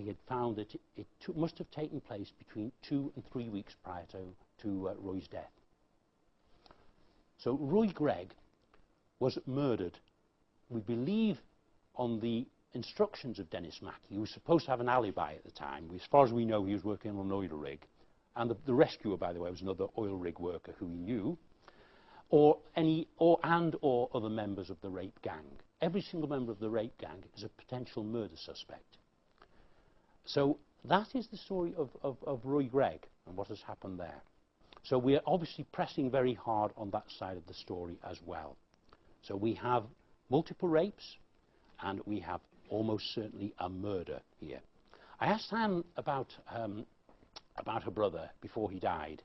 they had found that it must have taken place between 2 and 3 weeks prior to Roy's death. So Roy Greig was murdered, we believe, on the instructions of Dennis Mackey, who was supposed to have an alibi at the time. As far as we know, he was working on an oil rig. And the rescuer, by the way, was another oil rig worker who he knew, or other members of the rape gang. Every single member of the rape gang is a potential murder suspect. So that is the story of Roy Greig and what has happened there. So we are obviously pressing very hard on that side of the story as well. So we have multiple rapes, and we have almost certainly a murder here. I asked Anne about her brother before he died,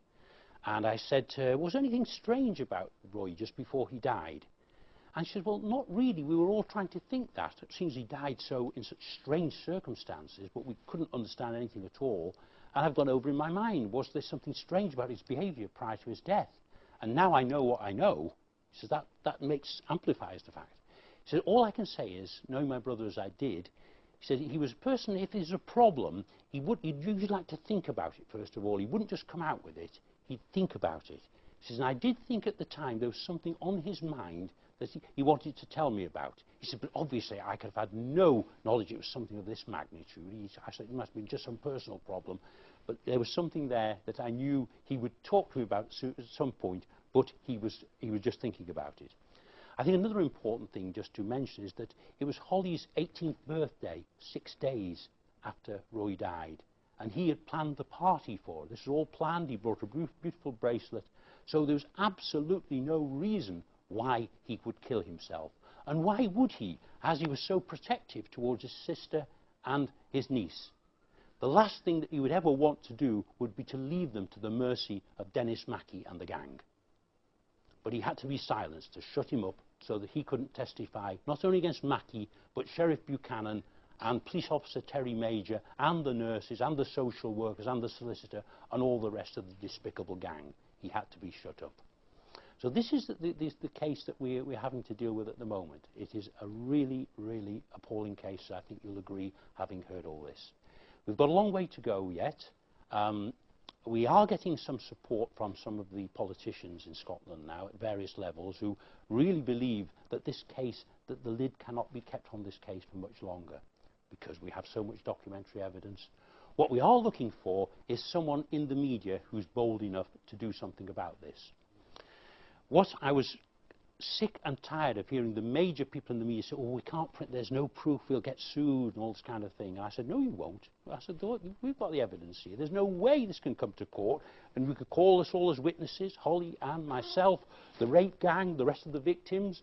and I said to her, was there anything strange about Roy just before he died? And she said, well, not really. We were all trying to think that. It seems he died so in such strange circumstances, but we couldn't understand anything at all. And I've gone over in my mind, was there something strange about his behaviour prior to his death? And now I know what I know. He says, that amplifies the fact. He said, all I can say is, knowing my brother as I did, he said he was a person, if there's a problem, he'd usually like to think about it first of all. He wouldn't just come out with it, he'd think about it. He says, and I did think at the time there was something on his mind that he wanted to tell me about. He said, but obviously I could have had no knowledge it was something of this magnitude. I said, it must have been just some personal problem. But there was something there that I knew he would talk to me about at some point, but he was just thinking about it. I think another important thing just to mention is that it was Hollie's 18th birthday, 6 days after Roy died. And he had planned the party for her. This was all planned. He brought a beautiful bracelet. So there was absolutely no reason why he would kill himself. And why would he, as he was so protective towards his sister and his niece? The last thing that he would ever want to do would be to leave them to the mercy of Dennis Mackey and the gang. But he had to be silenced to shut him up so that he couldn't testify, not only against Mackey, but Sheriff Buchanan and Police Officer Terry Major and the nurses and the social workers and the solicitor and all the rest of the despicable gang. He had to be shut up. So this is the case that we're having to deal with at the moment. It is a really, really appalling case, I think you'll agree, having heard all this. We've got a long way to go yet. We are getting some support from some of the politicians in Scotland now at various levels who really believe that this case, that the lid cannot be kept on this case for much longer because we have so much documentary evidence. What we are looking for is someone in the media who's bold enough to do something about this. What I was sick and tired of hearing the major people in the media say, oh, we can't print, there's no proof, we'll get sued and all this kind of thing. And I said, no, you won't. I said, we've got the evidence here. There's no way this can come to court. And we could call us all as witnesses, Hollie, Anne, myself, the rape gang, the rest of the victims.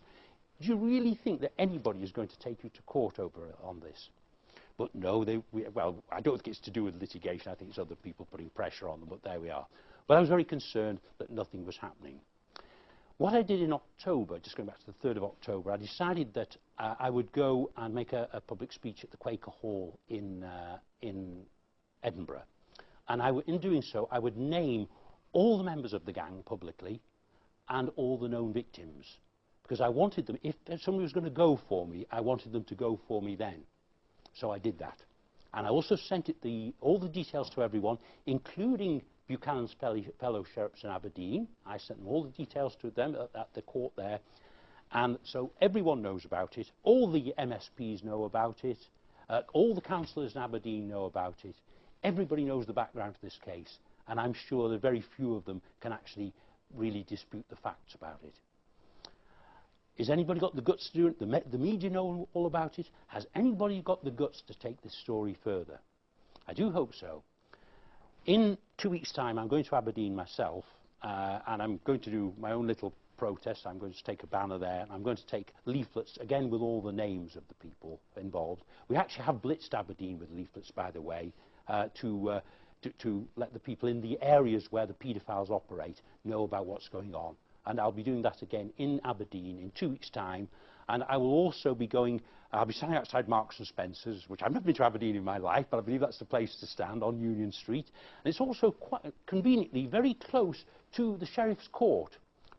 Do you really think that anybody is going to take you to court on this? But no, well, I don't think it's to do with litigation. I think it's other people putting pressure on them, but there we are. But I was very concerned that nothing was happening. What I did in October, just going back to the 3rd of October, I decided that I would go and make a public speech at the Quaker Hall in Edinburgh. And in doing so, I would name all the members of the gang publicly and all the known victims. Because I wanted them, if somebody was going to go for me, I wanted them to go for me then. So I did that. And I also sent all the details to everyone, including Buchanan's fellow sheriffs in Aberdeen. I sent them all the details to them at the court there. And so everyone knows about it. All the MSPs know about it. All the councillors in Aberdeen know about it. Everybody knows the background to this case. And I'm sure that very few of them can actually really dispute the facts about it. Has anybody got the guts to do it? The media know all about it. Has anybody got the guts to take this story further? I do hope so. In 2 weeks' time, I'm going to Aberdeen myself, and I'm going to do my own little protest. I'm going to take a banner there, and I'm going to take leaflets, again with all the names of the people involved. We actually have blitzed Aberdeen with leaflets, by the way, to let the people in the areas where the paedophiles operate know about what's going on. And I'll be doing that again in Aberdeen in 2 weeks' time. And I will also be I'll be standing outside Marks and Spencer's, which I've never been to Aberdeen in my life, but I believe that's the place to stand on Union Street. And it's also quite conveniently very close to the Sheriff's Court.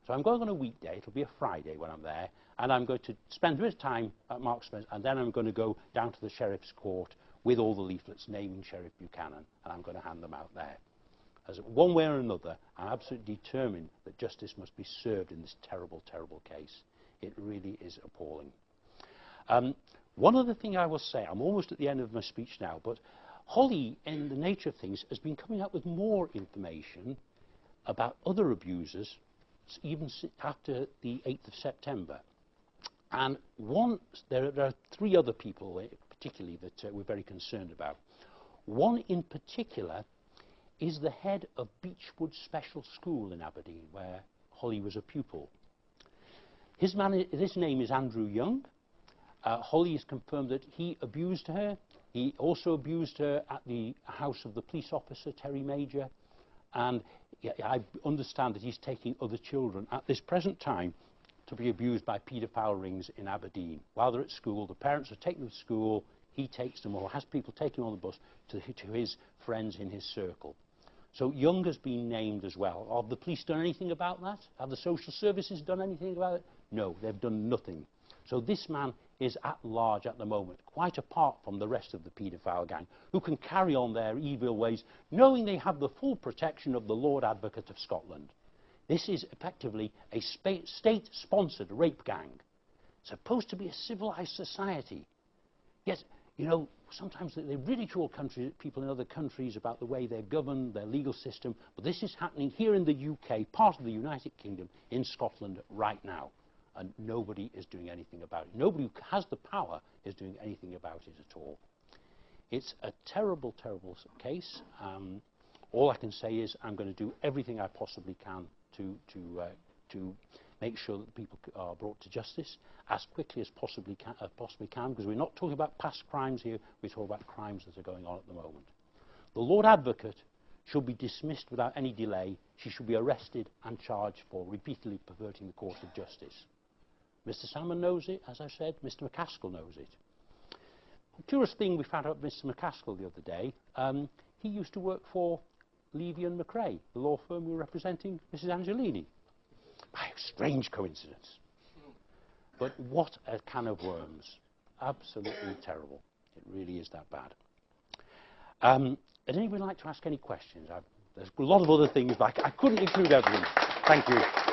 So I'm going on a weekday, it'll be a Friday when I'm there, and I'm going to spend a bit of time at Marks and Spencer's, and then I'm going to go down to the Sheriff's Court, with all the leaflets naming Sheriff Buchanan, and I'm going to hand them out there. As one way or another, I'm absolutely determined that justice must be served in this terrible, terrible case. It really is appalling. One other thing I will say, I'm almost at the end of my speech now, but Hollie, in the nature of things, has been coming up with more information about other abusers, even after the 8th of September. And there are 3 other people, particularly, that we're very concerned about. One in particular is the head of Beechwood Special School in Aberdeen, where Hollie was a pupil. His name is Andrew Young. Hollie has confirmed that he abused her. He also abused her at the house of the police officer, Terry Major. And I understand that he's taking other children at this present time to be abused by paedophile rings in Aberdeen. While they're at school, the parents are taking them to school, he takes them, or has people taking them on the bus to his friends in his circle. So Young has been named as well. Have the police done anything about that? Have the social services done anything about it? No, they've done nothing. So this man is at large at the moment, quite apart from the rest of the paedophile gang, who can carry on their evil ways, knowing they have the full protection of the Lord Advocate of Scotland. This is effectively a state-sponsored rape gang, supposed to be a civilized society. Yet, you know, sometimes they ridicule people in other countries about the way they're governed, their legal system, but this is happening here in the UK, part of the United Kingdom, in Scotland right now. And nobody is doing anything about it. Nobody who has the power is doing anything about it at all. It's a terrible, terrible case. All I can say is I'm going to do everything I possibly can to make sure that people are brought to justice as quickly as possibly can, because we're not talking about past crimes here, we're talking about crimes that are going on at the moment. The Lord Advocate should be dismissed without any delay. She should be arrested and charged for repeatedly perverting the course of justice. Mr. Salmon knows it, as I said. Mr. McCaskill knows it. A curious thing we found out Mr. McCaskill the other day, he used to work for Levy and McRae, the law firm who were representing Mrs. Angiolini. By a strange coincidence. But what a can of worms. Absolutely terrible. It really is that bad. Would anybody like to ask any questions? There's a lot of other things, but I couldn't include everything. Thank you.